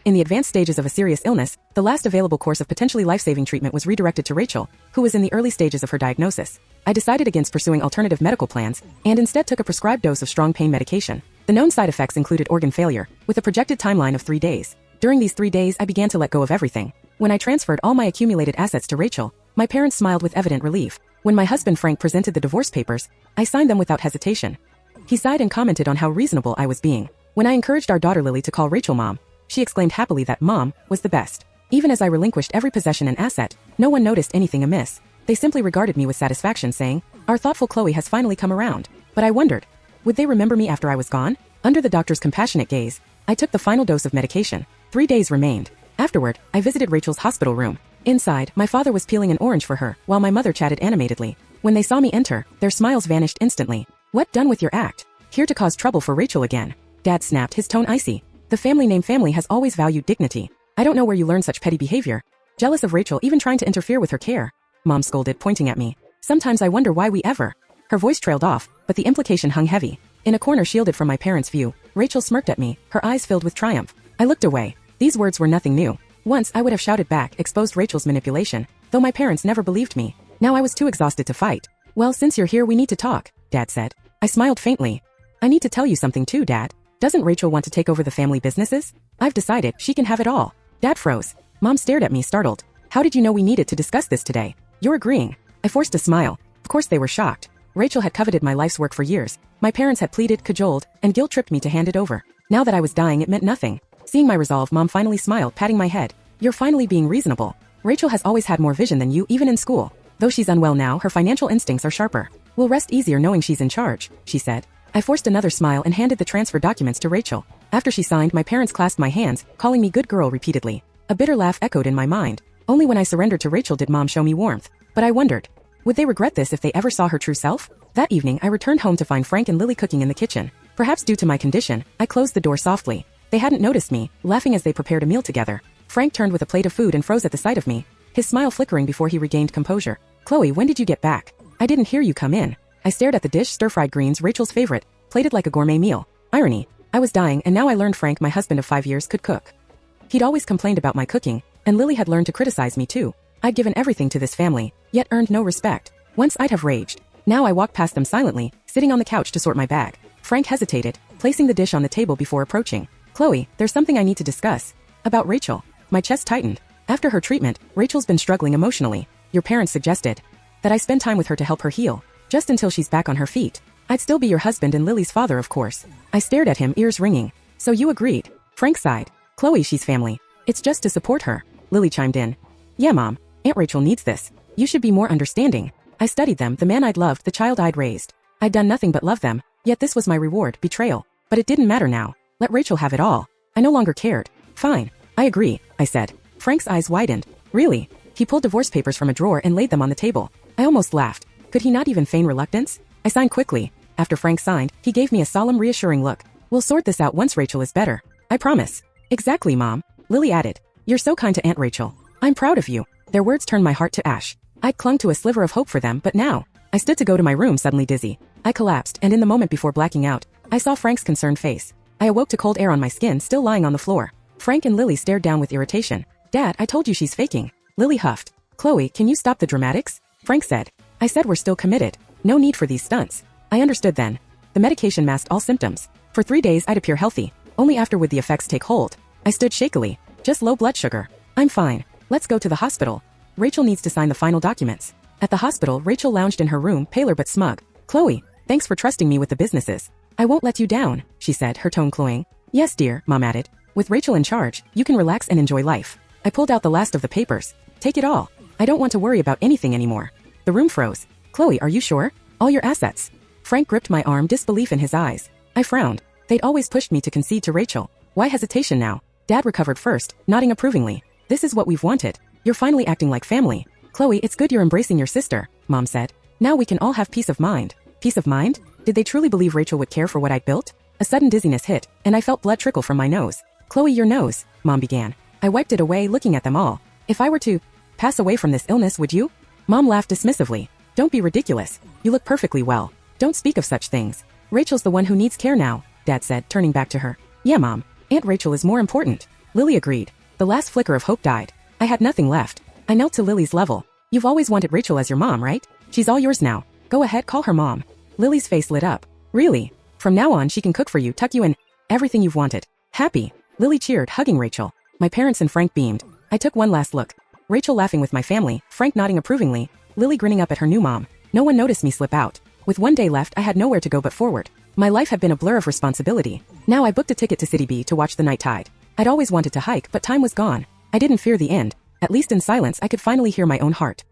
In the advanced stages of a serious illness, the last available course of potentially life-saving treatment was redirected to Rachel, who was in the early stages of her diagnosis. I decided against pursuing alternative medical plans, and instead took a prescribed dose of strong pain medication. The known side effects included organ failure, with a projected timeline of 3 days. During these 3 days, I began to let go of everything. When I transferred all my accumulated assets to Rachel, my parents smiled with evident relief. When my husband Frank presented the divorce papers, I signed them without hesitation. He sighed and commented on how reasonable I was being. When I encouraged our daughter Lily to call Rachel Mom, she exclaimed happily that Mom was the best. Even as I relinquished every possession and asset, no one noticed anything amiss. They simply regarded me with satisfaction, saying, "Our thoughtful Chloe has finally come around." But I wondered, would they remember me after I was gone? Under the doctor's compassionate gaze, I took the final dose of medication. 3 days remained. Afterward, I visited Rachel's hospital room. Inside, my father was peeling an orange for her, while my mother chatted animatedly. When they saw me enter, their smiles vanished instantly. "What, done with your act? Here to cause trouble for Rachel again?" Dad snapped, his tone icy. "The family name family has always valued dignity. I don't know where you learned such petty behavior. Jealous of Rachel even trying to interfere with her care," Mom scolded, pointing at me. "Sometimes I wonder why we ever." Her voice trailed off, but the implication hung heavy. In a corner shielded from my parents' view, Rachel smirked at me, her eyes filled with triumph. I looked away. These words were nothing new. Once I would have shouted back, exposed Rachel's manipulation, though my parents never believed me. Now I was too exhausted to fight. "Well, since you're here, we need to talk," Dad said. I smiled faintly. "I need to tell you something too, Dad. Doesn't Rachel want to take over the family businesses? I've decided she can have it all." Dad froze. Mom stared at me, startled. "How did you know we needed to discuss this today?" "You're agreeing." I forced a smile. Of course they were shocked. Rachel had coveted my life's work for years. My parents had pleaded, cajoled, and guilt-tripped me to hand it over. Now that I was dying, it meant nothing. Seeing my resolve, Mom finally smiled, patting my head. "You're finally being reasonable. Rachel has always had more vision than you, even in school. Though she's unwell now, her financial instincts are sharper. We'll rest easier knowing she's in charge," she said. I forced another smile and handed the transfer documents to Rachel. After she signed, my parents clasped my hands, calling me good girl repeatedly. A bitter laugh echoed in my mind. Only when I surrendered to Rachel did Mom show me warmth. But I wondered, would they regret this if they ever saw her true self? That evening, I returned home to find Frank and Lily cooking in the kitchen. Perhaps due to my condition, I closed the door softly. They hadn't noticed me, laughing as they prepared a meal together. Frank turned with a plate of food and froze at the sight of me, his smile flickering before he regained composure. "Chloe, when did you get back? I didn't hear you come in." I stared at the dish, stir-fried greens, Rachel's favorite, plated like a gourmet meal. Irony. I was dying, and now I learned Frank, my husband of 5 years, could cook. He'd always complained about my cooking, and Lily had learned to criticize me too. I'd given everything to this family, yet earned no respect. Once I'd have raged. Now I walked past them silently, sitting on the couch to sort my bag. Frank hesitated, placing the dish on the table before approaching. "Chloe, there's something I need to discuss." "About Rachel." My chest tightened. "After her treatment, Rachel's been struggling emotionally. Your parents suggested that I spend time with her to help her heal, just until she's back on her feet. I'd still be your husband and Lily's father, of course." I stared at him, ears ringing. "So you agreed?" Frank sighed. "Chloe, she's family. It's just to support her." Lily chimed in. "Yeah, Mom. Aunt Rachel needs this. You should be more understanding." I studied them, the man I'd loved, the child I'd raised. I'd done nothing but love them, yet this was my reward, betrayal. But it didn't matter now. Let Rachel have it all. I no longer cared. "Fine. I agree," I said. Frank's eyes widened. "Really?" He pulled divorce papers from a drawer and laid them on the table. I almost laughed. Could he not even feign reluctance? I signed quickly. After Frank signed, he gave me a solemn, reassuring look. "We'll sort this out once Rachel is better. I promise." "Exactly, Mom," Lily added. "You're so kind to Aunt Rachel. I'm proud of you." Their words turned my heart to ash. I'd clung to a sliver of hope for them, but now, I stood to go to my room, suddenly dizzy. I collapsed, and in the moment before blacking out, I saw Frank's concerned face. I awoke to cold air on my skin, still lying on the floor. Frank and Lily stared down with irritation. "Dad, I told you she's faking." Lily huffed. "Chloe, can you stop the dramatics?" Frank said. I said we're still committed. No need for these stunts. I understood then. The medication masked all symptoms. For 3 days I'd appear healthy. Only after would the effects take hold. I stood shakily. "Just low blood sugar. I'm fine. Let's go to the hospital. Rachel needs to sign the final documents." At the hospital, Rachel lounged in her room, paler but smug. "Chloe, thanks for trusting me with the businesses. I won't let you down," she said, her tone cloying. "Yes, dear," Mom added. "With Rachel in charge, you can relax and enjoy life." I pulled out the last of the papers. "Take it all. I don't want to worry about anything anymore." The room froze. "Chloe, are you sure? All your assets?" Frank gripped my arm, disbelief in his eyes. I frowned. They'd always pushed me to concede to Rachel. Why hesitation now? Dad recovered first, nodding approvingly. "This is what we've wanted. You're finally acting like family." "Chloe, it's good you're embracing your sister," Mom said. "Now we can all have peace of mind." Peace of mind? Did they truly believe Rachel would care for what I'd built? A sudden dizziness hit, and I felt blood trickle from my nose. "Chloe, your nose," Mom began. I wiped it away, looking at them all. "If I were to pass away from this illness, would you?" Mom laughed dismissively. "Don't be ridiculous. You look perfectly well. Don't speak of such things. Rachel's the one who needs care now," Dad said, turning back to her. "Yeah, Mom. Aunt Rachel is more important." Lily agreed. The last flicker of hope died. I had nothing left. I knelt to Lily's level. You've always wanted Rachel as your mom, right? She's all yours now. Go ahead, call her mom. Lily's face lit up. Really? From now on she can cook for you, tuck you in, everything you've wanted. Happy. Lily cheered, hugging Rachel. My parents and Frank beamed. I took one last look. Rachel laughing with my family, Frank nodding approvingly, Lily grinning up at her new mom. No one noticed me slip out. With one day left I had nowhere to go but forward. My life had been a blur of responsibility. Now I booked a ticket to City B to watch the night tide. I'd always wanted to hike, but time was gone. I didn't fear the end. At least in silence I could finally hear my own heart.